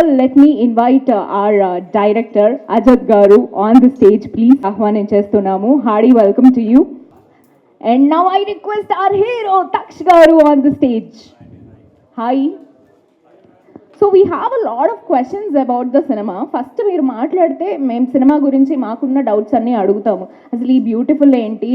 all, let me invite our director Ajat Garu on the stage, please. Ahwaninchestunamu. Hearty welcome to you. And now I request our hero Taksh Garu on the stage. Hi. So we have a lot of questions about the cinema. First మీరు మాట్లాడితే మేము cinema గురించి మాకున్న doubts అన్నీ అడుగుతాము. అసలు ఈ beautiful ఏంటి,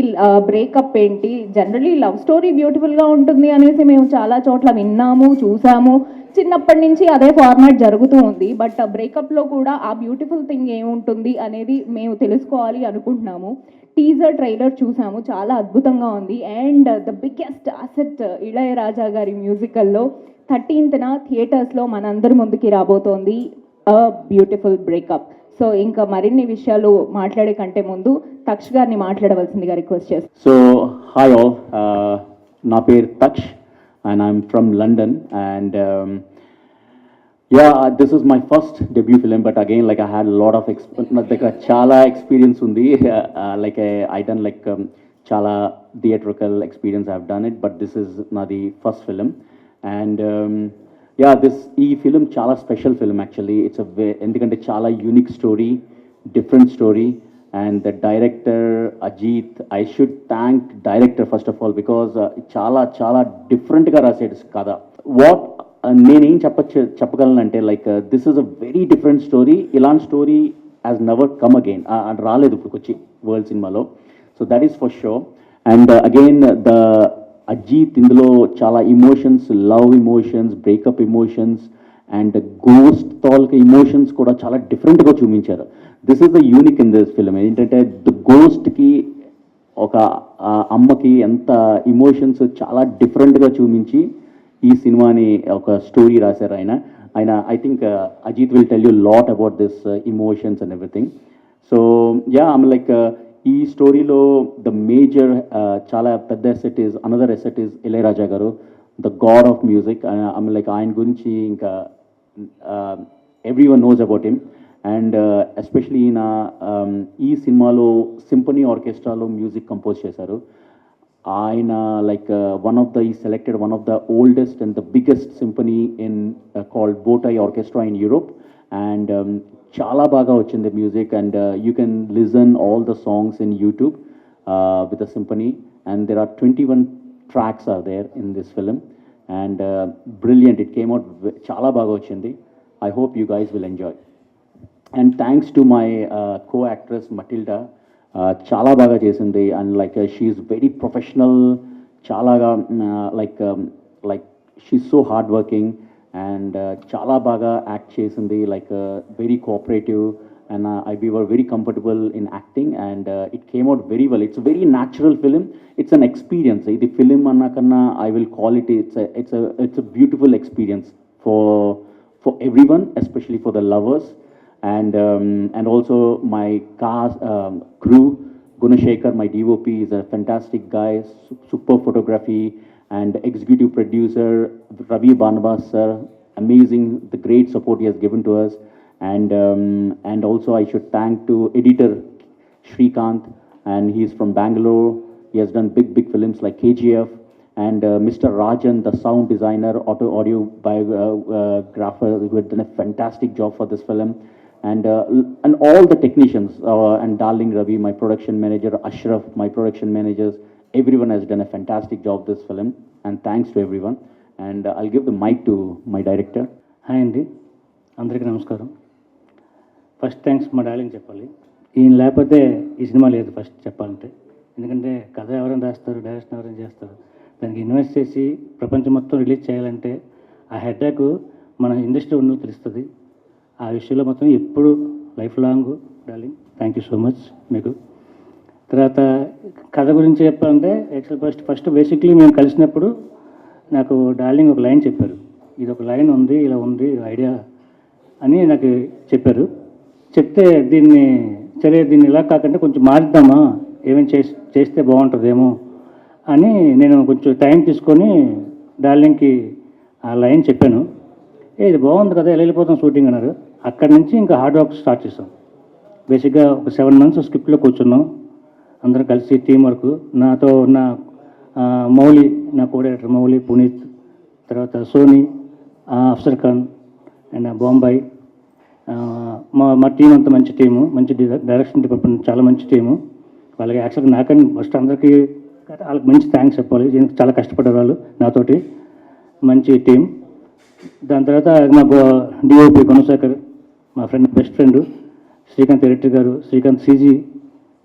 బ్రేకప్ ఏంటి, జనరలీ లవ్ స్టోరీ బ్యూటిఫుల్గా ఉంటుంది అనేసి మేము చాలా చోట్ల విన్నాము, చూసాము. చిన్నప్పటి నుంచి అదే ఫార్మాట్ జరుగుతూ ఉంది. బట్ బ్రేకప్లో కూడా ఆ బ్యూటిఫుల్ థింగ్ ఏముంటుంది అనేది మేము తెలుసుకోవాలి అనుకుంటున్నాము. టీజర్ ట్రైలర్ చూసాము, చాలా అద్భుతంగా ఉంది. And the biggest asset Ilaiyaraaja గారి మ్యూజికల్లో 13th థియేటర్స్లో మనందరి ముందుకి రాబోతోంది అ బ్యూటిఫుల్ బ్రేకప్. సో ఇంకా మరిన్ని విషయాలు మాట్లాడే కంటే ముందు తక్ష్ గారిని మాట్లాడవలసిందిగా రిక్వెస్ట్ చేస్తాను. సో హాయ్ ఆల్, నా పేరు Taksh and I'm from London and this is my first debut film, but again like I had a lot of chala experience undi, like I done like chala theatrical experience I've done it, but this is not the first film. And this film chala special film actually. It's a endukante chala unique story, different story, and the director Ajit, I should thank director first of all because chala different ga rasedu kada. What నేనేం చెప్పగలనంటే like this is a very different story. ఇలాంటి story has never come again, రాలేదు ఇప్పుడు వచ్చి world సినిమాలో. So that is for sure. And again the Ajith ఇందులో చాలా emotions, love emotions, breakup emotions and ghost తాలూకా ఇమోషన్స్ కూడా చాలా డిఫరెంట్గా చూపించారు. This is the unique in this film. ఏంటంటే ద గోస్ట్కి ఒక అమ్మకి ఎంత ఇమోషన్స్ చాలా డిఫరెంట్గా చూపించి ఈ సినిమాని ఒక స్టోరీ రాశారు ఆయన. I think Ajith will tell you lot about this emotions and everything. So I'm like ఈ స్టోరీలో ద మేజర్ చాలా పెద్ద asset is another asset is Ilaiyaraaja garu, the god of music. I'm like ఆయన గురించి ఇంకా every one knows about him. And especially ఈయన ఈ సినిమాలో సింఫనీ ఆర్కెస్ట్రాలో మ్యూజిక్ కంపోజ్ చేశారు. ఆయన like he selected one of the oldest and the biggest symphony in called Botai Orchestra in Europe, and చాలా బాగా వచ్చింది music. And you can listen all the songs in YouTube with the symphony, and there are 21 tracks are there in this film, and brilliant. It came out చాలా బాగా వచ్చింది. I hope you guys will enjoy. And thanks to my co-actress Matilda, చాలా బాగా చేసింది. And like she is very professional, చాలాగా like she is so hard working and చాలా బాగా act చేసింది. Like very cooperative and we were very comfortable in acting, and it came out very well. It's a very natural film. It's an experience. ఇది film అన్నా కన్నా I will call it, it's a beautiful experience for everyone, especially for the lovers. And also my cast, crew, Gunashekar, my DOP, is a fantastic guy, super photography, and executive producer Ravi Banabas sir, amazing, the great support he has given to us. And also I should thank to editor Shrikant, and he is from Bangalore. He has done big films like KGF, and Mr. Rajan, the sound designer, audio biographer, who had done a fantastic job for this film. And all the technicians, and Darling Ravi, my production manager, Ashraf, my production managers, everyone has done a fantastic job this film, and thanks to everyone. And I'll give the mic to my director. Hi అండి, అందరికీ నమస్కారం. First thanks మా darling చెప్పాలి. ఈయన లేకపోతే ఈ cinema లేదు first చెప్పాలంటే. ఎందుకంటే కథ ఎవరైనా రాస్తారు, డైరెక్షన్ ఎవరైనా చేస్తారు, దానికి ఇన్వెస్ట్ చేసి ప్రపంచం మొత్తం రిలీజ్ చేయాలంటే ఆ హెడ్ఏక్ మన ఇండస్ట్రీ ఉన్నది తెలుస్తుంది. ఆ విషయంలో మొత్తం ఎప్పుడు life long darling, thank you so much మీకు. తర్వాత కథ గురించి చెప్పాలంటే యాక్చువల్ ఫస్ట్ బేసిక్లీ మేము కలిసినప్పుడు నాకు డార్లింగ్ ఒక లైన్ చెప్పారు. ఇది ఒక లైన్ ఉంది, ఇలా ఉంది ఐడియా అని నాకు చెప్పారు. చెప్తే దీన్ని ఇలా కాకుండా కొంచెం మారుద్దామా, ఏమేమి చేస్తే బాగుంటుందేమో అని నేను కొంచెం టైం తీసుకొని డార్లింగ్కి ఆ లైన్ చెప్పాను. ఇది బాగుంది కదా, ఎలా వెళ్ళిపోతాం షూటింగ్ అన్నారు. అక్కడి నుంచి ఇంకా హార్డ్ వర్క్ స్టార్ట్ చేసాం. బేసిక్గా ఒక 7 months స్క్రిప్ట్లో కూర్చున్నాం అందరం కలిసి, టీం వర్క్. నాతో ఉన్న మౌలి, నా కోడైరెక్టర్ మౌలి, పునీత్, తర్వాత సోనీ, అఫ్సర్ ఖాన్ అండ్ బాంబాయి, మా టీం అంతా మంచి టీము, మంచి డైరెక్షన్ డిపార్ట్మెంట్ చాలా మంచి టీము. వాళ్ళకి యాక్చువల్గా నాకని ఫస్ట్ అందరికీ వాళ్ళకి మంచి థ్యాంక్స్ చెప్పాలి. దీనికి చాలా కష్టపడ్డారు వాళ్ళు నాతోటి, మంచి టీం. దాని తర్వాత మా డిఓపి గుణశేఖర్, మా friend best friend Srikanth editor గారు, శ్రీకాంత్ సీజీ,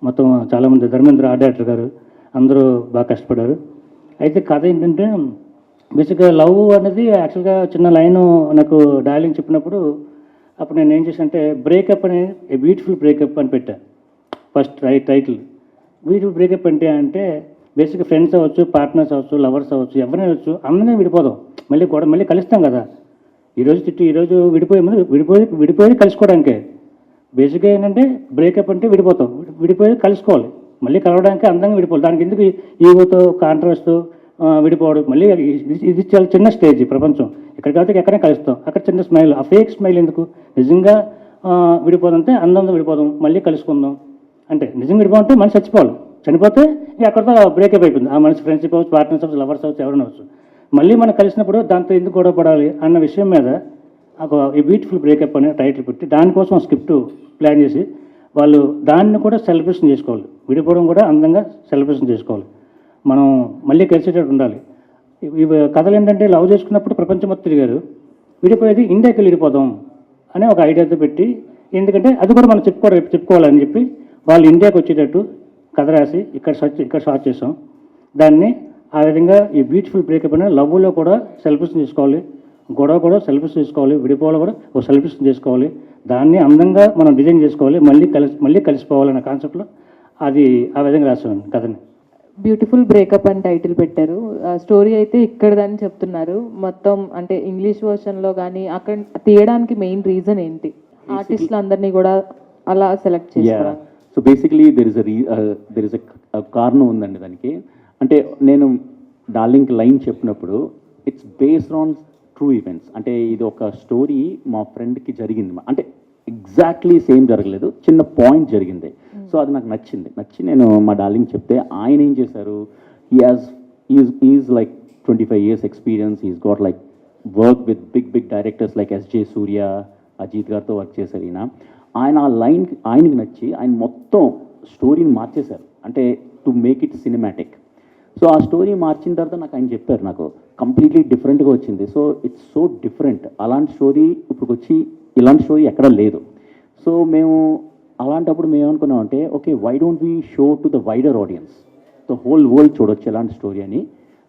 మొత్తం చాలామంది, ధర్మేంద్ర ఆర్ట్ డైరెక్టర్ గారు, అందరూ బాగా కష్టపడ్డారు. అయితే కథ ఏంటంటే బేసిక్గా లవ్ అనేది యాక్చువల్గా చిన్న లైను నాకు డైలాగ్ చెప్పినప్పుడు అప్పుడు నేను ఏం చేశానంటే బ్రేకప్ అని, ఏ బ్యూటిఫుల్ బ్రేకప్ అని పెట్టా ఫస్ట్ టైటిల్. బ్యూటిఫుల్ బ్రేకప్ అంటే బేసిక్గా ఫ్రెండ్స్ అవ్వచ్చు, పార్ట్నర్స్ అవ్వచ్చు, లవర్స్ అవ్వచ్చు, ఎవరైనా అవ్వచ్చు, అందరినీ విడిపోదాం, మళ్ళీ కలుస్తాం కదా. ఈరోజు తిట్టి ఈరోజు విడిపోయి కలుసుకోవడానికే. బేసిక్గా ఏంటంటే బ్రేకప్ అంటే విడిపోయి కలుసుకోవాలి, మళ్ళీ కలవడానికి అందంగా విడిపోవాలి. దానికి ఎందుకు ఈగోతో కాంట్రాస్ట్తో విడిపోవడం, మళ్ళీ ఇది చాలా చిన్న స్టేజ్ ప్రపంచం. ఇక్కడ కాబట్టి ఎక్కడైనా కలుస్తాం, అక్కడ చిన్న స్మైల్, ఆ ఫేక్ స్మైల్ ఎందుకు, నిజంగా విడిపోదంటే అందంగా విడిపోదాం, మళ్ళీ కలుసుకుందాం అంటే. నిజంగా విడిపోతే మనిషి చనిపోతే ఇక అక్కడితో బ్రేకప్ అయిపోయింది. ఆ మనిషి ఫ్రెండ్షిప్ అవ్వచ్చు, పార్ట్నర్స్ అవ్వచ్చు, లవర్స్ అవ్వచ్చు, ఎవరైనా అవ్వచ్చు. మళ్ళీ మనం కలిసినప్పుడు దాంతో ఎందుకు గొడవ పడాలి అన్న విషయం మీద ఈ బ్యూటిఫుల్ బ్రేకప్ అనే టైటిల్ పెట్టి దానికోసం స్క్రిప్ట్ ప్లాన్ చేసి వాళ్ళు దాన్ని కూడా సెలబ్రేషన్ చేసుకోవాలి. విడిపోవడం కూడా అందంగా సెలబ్రేషన్ చేసుకోవాలి, మనం మళ్ళీ కలిసేటట్టు ఉండాలి. ఇవి కథలు ఏంటంటే లవ్ చేసుకున్నప్పుడు ప్రపంచం మొత్తం తిరిగారు, విడిపోయేది ఇండియాకి విడిపోదాం అనే ఒక ఐడియాతో పెట్టి, ఎందుకంటే అది కూడా మనం చెప్పుకోవాలని చెప్పి వాళ్ళు ఇండియాకి వచ్చేటట్టు కథ రాసి ఇక్కడ షార్ట్ చేసాం. దాన్ని ఆ విధంగా ఈ బ్యూటిఫుల్ బ్రేకప్ అనే లవ్లో కూడా సెలబ్రేషన్ చేసుకోవాలి, గొడవ కూడా సెలబ్రేషన్ చేసుకోవాలి, విడిపోవాలి కూడా ఒక సెలబ్రేషన్ చేసుకోవాలి. దాన్ని అందంగా మనం డిజైన్ చేసుకోవాలి, మళ్ళీ కలిసిపోవాలన్న కాన్సెప్ట్లో అది ఆ విధంగా రాసామండి కథని. బ్యూటిఫుల్ బ్రేకప్ అని టైటిల్ పెట్టారు. స్టోరీ అయితే ఇక్కడదని చెప్తున్నారు మొత్తం, అంటే ఇంగ్లీష్ వర్షన్లో కానీ అక్కడ తీయడానికి మెయిన్ రీజన్ ఏంటి? ఆర్టిస్టులు అందరినీ కూడా అలా సెలెక్ట్ చేసుకోవడానికి. So basically there is a కారణం ఉందండి దానికి. అంటే నేను డార్లింగ్ లైన్ చెప్పినప్పుడు it's based on true events. అంటే ఇది ఒక స్టోరీ మా ఫ్రెండ్కి జరిగింది, అంటే ఎగ్జాక్ట్లీ సేమ్ జరగలేదు, చిన్న పాయింట్ జరిగింది. సో అది నాకు నచ్చి నేను మా డార్లింగ్ చెప్తే ఆయన ఏం చేశారు, is like 25 years experience, is got like work with big directors like SJ Suryah, Ajith గారితో వర్క్ చేశారు ఆయన ఆ లైన్ ఆయనకి నచ్చి ఆయన మొత్తం స్టోరీని మార్చేశారు, అంటే to make it cinematic. So ఆ స్టోరీ మార్చిన తర్వాత నాకు ఆయన చెప్పారు, నాకు కంప్లీట్లీ డిఫరెంట్గా వచ్చింది. సో ఇట్స్ సో డిఫరెంట్, అలాంటి స్టోరీ ఇప్పుడు వచ్చి ఇలాంటి స్టోరీ ఎక్కడ లేదు. సో మేము అలాంటప్పుడు మేము ఏమనుకున్నామంటే, okay why don't we show to the wider audience, the whole world చూడొచ్చు ఎలాంటి స్టోరీ అని.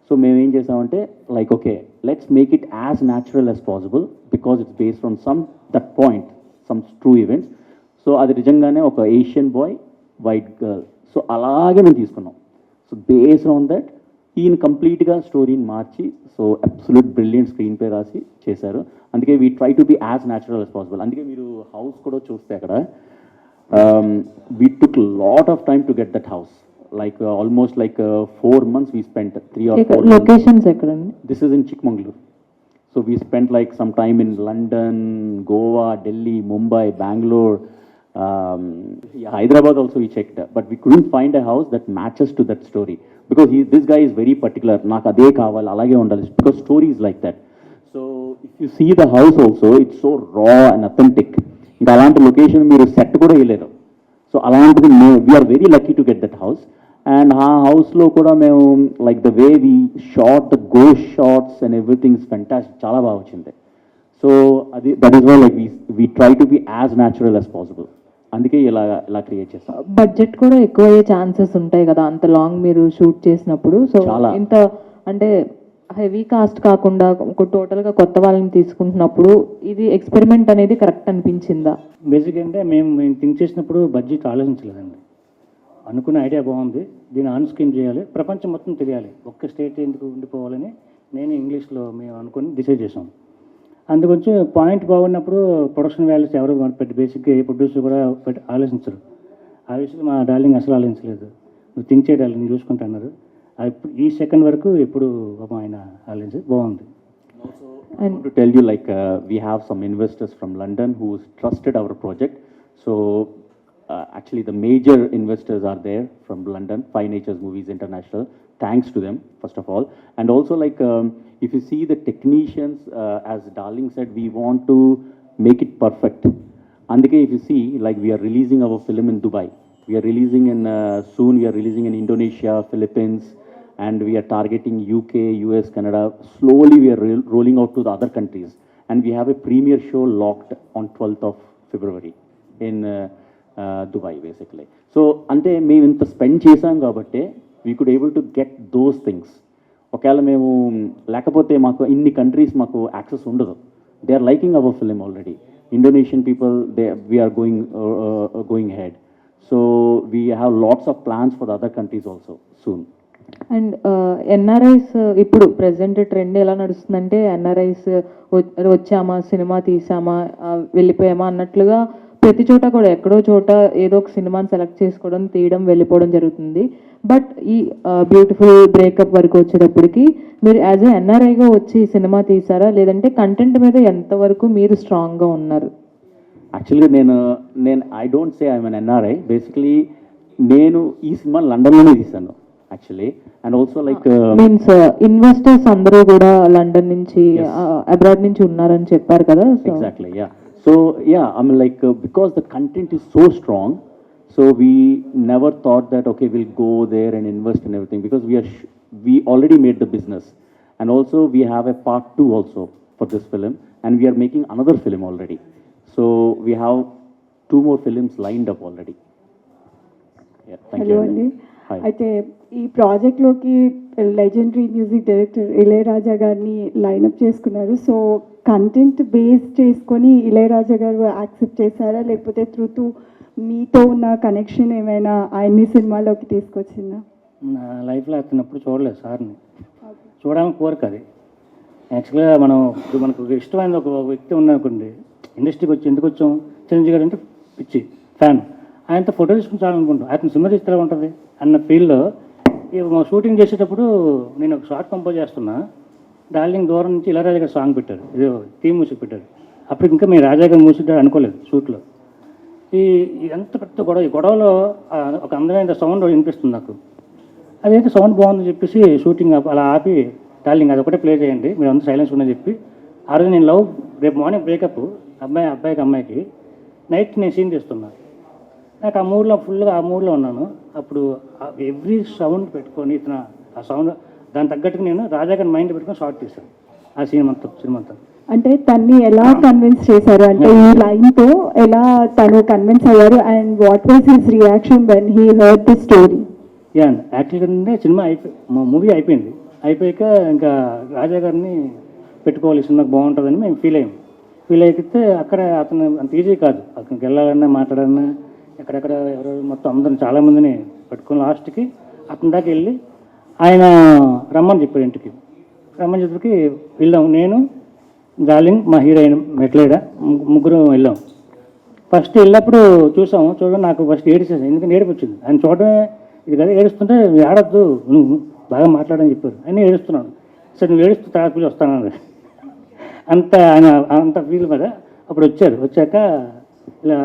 సో మేము ఏం చేసామంటే like okay let's make it as natural as possible because it's based on that point, some true events. So అది నిజంగానే ఒక Asian boy white girl, so అలాగే మేము తీసుకున్నాం. సో బేస్డ్ ఆన్ దట్ ఈయన కంప్లీట్గా స్టోరీని మార్చి, so absolute brilliant screenplay రాసి చేశారు. అందుకే we try to be as natural as possible. అందుకే మీరు హౌస్ కూడా చూస్తే అక్కడ we took lot of time to get that house, like almost like 4 months we spent, 3 or 4 locations ఎక్కడండి? This is in Chikmagalur. So we spent like some time in London, Goa, Delhi, Mumbai, Bangalore, Hyderabad also we checked, but we couldn't find a house that matches to that story because this guy is very particular, నాకు అదే కావాలి అలాగే ఉండాలి, because story is like that. So if you see the house also, it's so raw and authentic. ఇంకా అలాంటి location మీరు set కూడా వేయలేరు. సో అలాంటిది we are very lucky to get that house. And ఆ హౌస్లో కూడా మేము like the way we shot the ghost shots and everything is fantastic, చాలా బాగా వచ్చింది. సో అది that is why like we try to be as natural as possible. అందుకే ఇలా క్రియేట్ చేస్తాం. బడ్జెట్ కూడా ఎక్కువ అయ్యే ఛాన్సెస్ ఉంటాయి కదా అంత లాంగ్ మీరు షూట్ చేసినప్పుడు. సో ఇంత అంటే హెవీ కాస్ట్ కాకుండా టోటల్గా కొత్త వాళ్ళని తీసుకుంటున్నప్పుడు ఇది ఎక్స్పెరిమెంట్ అనేది కరెక్ట్ అనిపించిందా? బేసిక్ అంటే మేము థింక్ చేసినప్పుడు బడ్జెట్ ఆలోచించలేదండి. అనుకున్న ఐడియా బాగుంది, దీన్ని ఆన్ స్క్రీన్ చేయాలి, ప్రపంచం మొత్తం తెలియాలి, ఒక్క స్టేట్ ఎందుకు ఉండిపోవాలని నేను ఇంగ్లీష్లో మేము అనుకుని డిసైడ్ చేసాం. అందుకొంచెం పాయింట్ బాగున్నప్పుడు ప్రొడక్షన్ వాల్యూస్ ఎవరు పెట్టి బేసిక్గా ఏ ప్రొడ్యూసర్ కూడా ఆలోచించరు. ఆ విషయంలో మా డార్లింగ్ అసలు ఆలోచించలేదు. నువ్వు థింక్ చేయడాలి, నేను చూసుకుంటున్నారు. ఈ సెకండ్ వరకు ఎప్పుడు ఆయన ఆలోచించి బాగుంది. And to tell you, like we have some investors from London who trusted our project. So actually the major investors are there from London, Five Natures Movies International. Thanks to them, first of all. And also like if you see the technicians, as Darling said, we want to make it perfect. అందుకే if you see like we are releasing our film in Dubai, we are releasing in soon we are releasing in Indonesia, Philippines, and we are targeting UK, US, Canada. Slowly we are rolling out to the other countries, and we have a premiere show locked on 12th of February in Dubai basically. So ante మేము ఇంత spend చేసాం కాబట్టి we could able to get those things. ఒకవేళ మేము లేకపోతే మాకు ఇన్ని countries మాకు యాక్సెస్ ఉండదు. They are liking our film already. Indonesian people we are going ahead. So we have lots of plans for the other countries also soon. And NRIs ఇప్పుడు present trend ఎలా నడుస్తుందంటే NRIs వచ్చామా cinema తీసామా వెళ్ళిపోయామా అన్నట్లుగా ప్రతి చోట కూడా ఎక్కడో చోట ఏదో ఒక సినిమాని సెలెక్ట్ చేసుకోవడం తీయడం వెళ్ళిపోవడం జరుగుతుంది. బట్ ఈ బ్యూటిఫుల్ బ్రేకప్ వరకు వచ్చేటప్పటికి మీరు యాజ్ ఎ ఎన్ఆర్ఐగా వచ్చి సినిమా తీసారా, లేదంటే కంటెంట్ మీద ఎంతవరకు మీరు స్ట్రాంగ్గా ఉన్నారు? యాక్చువల్గా నేను I don't say I'm N NRI. Basically నేను ఈ సినిమా లండన్లోనే తీశాను actually. And also like means investors అందరూ కూడా లండన్ నుంచి అబ్రాడ్ నుంచి ఉన్నారని చెప్పారు కదా. Exactly yeah. So yeah I mean like because the content is so strong, so we never thought that okay we'll go there and invest in everything, because we already made the business, and also we have a part 2 also for this film, and we are making another film already. So we have 2 more films lined up already. Yeah, thank you. Hello అండి. Hi. అయితే ఈ ప్రాజెక్ట్లోకి legendary music director Ilaiyaraaja గారిని lineup చేసుకున్నారు. So content base చేసుకొని ఇళయరాజా గారు accept చేశారా, లేకపోతే through మీతో ఉన్న కనెక్షన్ ఏమైనా ఆయన్ని సినిమాలోకి తీసుకొచ్చిందా? నా లైఫ్లో అతనప్పుడు చూడలేదు సార్ని, చూడాలని కోరిక అది. యాక్చువల్గా ఇప్పుడు మనకు ఇష్టమైన ఒక వ్యక్తి ఉన్నానుకోండి, ఇండస్ట్రీకి వచ్చి ఎందుకు వచ్చాం, చిరంజీవి గారు అంటే పిచ్చి ఫ్యాన్, ఆయనతో ఫోటో తీసుకుని చాలనుకుంటాం, అతను సినిమా తీస్తే ఎలా ఉంటుంది అన్న ఫీల్డ్లో షూటింగ్ చేసేటప్పుడు నేను ఒక షార్ట్ కంపోజ్ చేస్తున్నా, డార్లింగ్ దూరం నుంచి ఇళయరాజా గారు సాంగ్ పెట్టారు, ఇది థీమ్ మ్యూజిక్ పెట్టారు. అప్పుడు ఇంకా మేము రాజా గారు మ్యూజిక్ అనుకోలేదు షూట్లో. ఎంత పెద్ద గొడవ, ఈ గొడవలో ఒక అందమైన సౌండ్ వినిపిస్తుంది నాకు. అదైతే సౌండ్ బాగుందని చెప్పేసి షూటింగ్ అలా ఆపి, డార్లింగ్ అది ఒకటే ప్లే చేయండి, మీరు అంతా సైలెన్స్ ఉండని చెప్పి, ఆ రోజు నేను రేపు మార్నింగ్ బ్రేకప్ అబ్బాయికి అమ్మాయికి నైట్ నేను సీన్ తీస్తున్నా. నాకు ఆ మూడ్లో ఫుల్గా ఆ మూడ్లో ఉన్నాను. అప్పుడు ఎవ్రీ సౌండ్ పెట్టుకొని ఆ సౌండ్ దాని తగ్గట్టుగా నేను రాజా గారి మైండ్ పెట్టుకొని షార్ట్ తీశాను ఆ సినిమా అంతా. అంటే తన్ని ఎలా కన్విన్స్ చేశారు, అంటే ఈ లైన్తో ఎలా తను కన్విన్స్ అయ్యారు, and what was his reaction when he heard the story? Yeah యాక్చువల్గా సినిమా మూవీ అయిపోయాక ఇంకా రాజా గారిని పెట్టుకోవాలి, సినిమాకి బాగుంటుందని మేము ఫీల్ అయితే అక్కడ అతను అంత ఈజీ కాదు, అక్కడికి వెళ్ళాలన్నా మాట్లాడాలన్నా ఎక్కడెక్కడ ఎవరెవరు మొత్తం అందరిని చాలామందిని పట్టుకుని లాస్ట్కి అతని దాకా వెళ్ళి ఆయన రమ్మని చెప్పారు, ఇంటికి రమ్మని చెప్పి వెళ్ళాం. నేను డార్లింగ్ మా హీరోయిన్ మెట్లేడ ముగ్గురు వెళ్ళాం. ఫస్ట్ వెళ్ళినప్పుడు చూడడం నాకు ఫస్ట్ ఏడిచేసాను, ఎందుకంటే ఏడుపు వచ్చింది. ఆయన చూడడమే ఇది కదా, ఏడుస్తుంటే ఆడద్దు నువ్వు బాగా మాట్లాడని చెప్పారు, ఆయన ఏడుస్తున్నాను. సరే నువ్వు ఏడుస్తూ తర్వాత పిలిచి వస్తాను అంత ఫీల్ మీద. అప్పుడు వచ్చాక ఇలా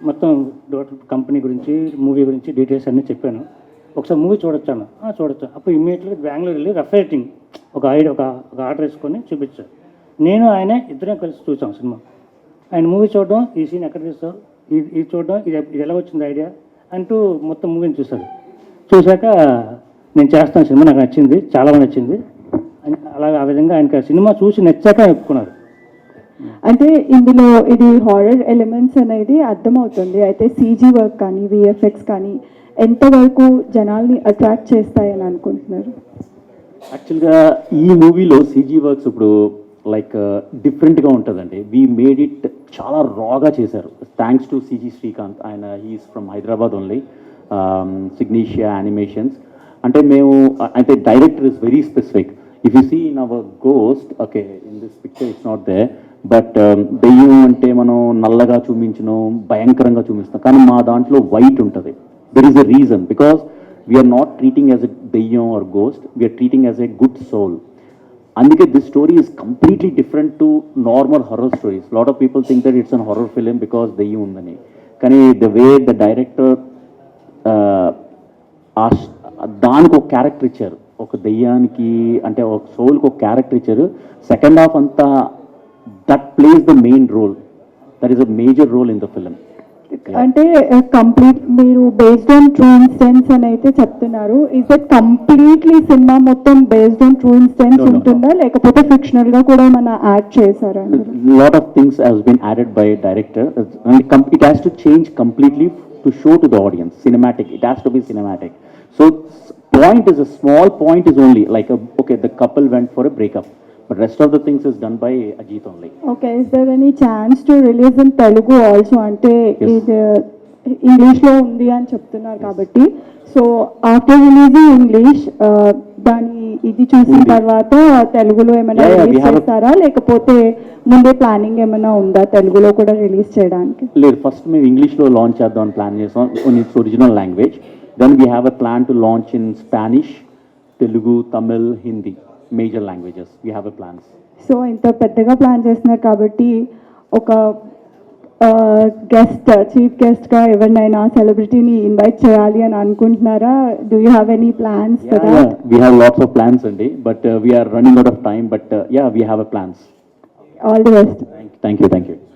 మొత్తం కంపెనీ గురించి మూవీ గురించి డీటెయిల్స్ అన్నీ చెప్పాను. ఒకసారి మూవీ చూడొచ్చాను. అప్పుడు ఇమ్మీడియట్గా బెంగళూరు వెళ్ళి రఫ్ రైటింగ్ ఒక ఆర్డర్ వేసుకొని చూపించాను. నేను ఆయన ఇద్దరం కలిసి చూసాం సినిమా. ఆయన మూవీ చూడడం, ఈ సీన్ ఎక్కడ తీస్తావు, ఇది చూడడం, ఇది ఎలా వచ్చింది ఐడియా అంటూ మొత్తం మూవీని చూశాక నేను చేస్తాను సినిమా, నాకు నచ్చింది, చాలా నచ్చింది. అలాగే ఆ విధంగా ఆయనకి సినిమా చూసి నచ్చాక ఒప్పుకున్నారు. అంటే ఇందులో ఇది హారర్ ఎలిమెంట్స్ అనేది అర్థమవుతుంది. అయితే సీజీ వర్క్ కానీ విఎఫ్ఎక్స్ కానీ ఎంతవరకు జనాల్ని అట్రాక్ట్ చేస్తాయని అనుకుంటున్నారు? యాక్చువల్గా ఈ మూవీలో సీజీ వర్క్స్ ఇప్పుడు లైక్ డిఫరెంట్గా ఉంటుందండి. వీ మేడ్ ఇట్ చాలా రాగా చేశారు, థ్యాంక్స్ టు సిజీ శ్రీకాంత్. ఆయన హీఈస్ ఫ్రమ్ హైదరాబాద్ ఓన్లీ, సిగ్నేషియా యానిమేషన్స్. అంటే అయితే director is very specific. If you see in our ghost, okay in this picture it's not they, but దెయ్యం అంటే మనం నల్లగా చూపించడం, భయంకరంగా చూపిస్తాం, కానీ మా దాంట్లో వైట్ ఉంటుంది. There is a reason, because we are not treating as a దెయ్యం or ghost, we are treating as a good soul. అందుకే this story is completely different to normal horror stories. Lot of people think that it's an horror film because దెయ్యం ఉందని, కానీ the way the director దానికి ఒక character ఇచ్చారు, ఒక దెయ్యానికి అంటే ఒక సోల్కి ఒక క్యారెక్టర్ ఇచ్చారు. సెకండ్ హాఫ్ అంతా that plays the main role. that is a major role in the film. అంటే కంప్లీట్ మీరు బేస్డ్ ఆన్ ట్రూ ఇన్సిడెంట్స్ అని అయితే చెప్తున్నారు. ఇస్ ఇట్ కంప్లీట్లీ సినిమా మొత్తం based on true incidents No, no, no. ఉంటుందా లేకపోతే ఫిక్షనల్ గా కూడా ఏమైనా యాడ్ చేశారా? Lot of things has been added by director, and it has to change completely to show to the audience cinematic. It has to be cinematic. So point is a small point is only like okay, the couple went for a breakup, but rest of the things is done by Ajit only. Okay, is there any chance to release in Telugu also? అంటే Yes. ఇది English లో ఉంది అని చెప్తున్నారు కాబట్టి, so after releasing English దాని ఇది చూసిన ఉంది. తర్వాత తెలుగులో ఏమైనా Yeah, yeah, we release have a- చేస్తారా లేకపోతే ముందే ప్లానింగ్ ఏమైనా ఉందా తెలుగులో కూడా రిలీజ్ చేయడానికి? లేదు, ఫస్ట్ మేము ఇంగ్లీష్లో లాంచ్ చేద్దామని ప్లాన్ చేసాం in it's original language. Then we have a plan to launch in Spanish, Telugu, Tamil, Hindi, major languages we have a plans. So ఇంత పెద్దగా ప్లాన్ చేస్తున్నారు కాబట్టి ఒక గెస్ట్, చీఫ్ గెస్ట్గా ఎవరినైనా సెలబ్రిటీని ఇన్వైట్ చేయాలి అని అనుకుంటున్నారా? Do you have any plans for that? We have lots of plans అండి, but we are running out of time, but yeah we have a plans. All the best. Thank you.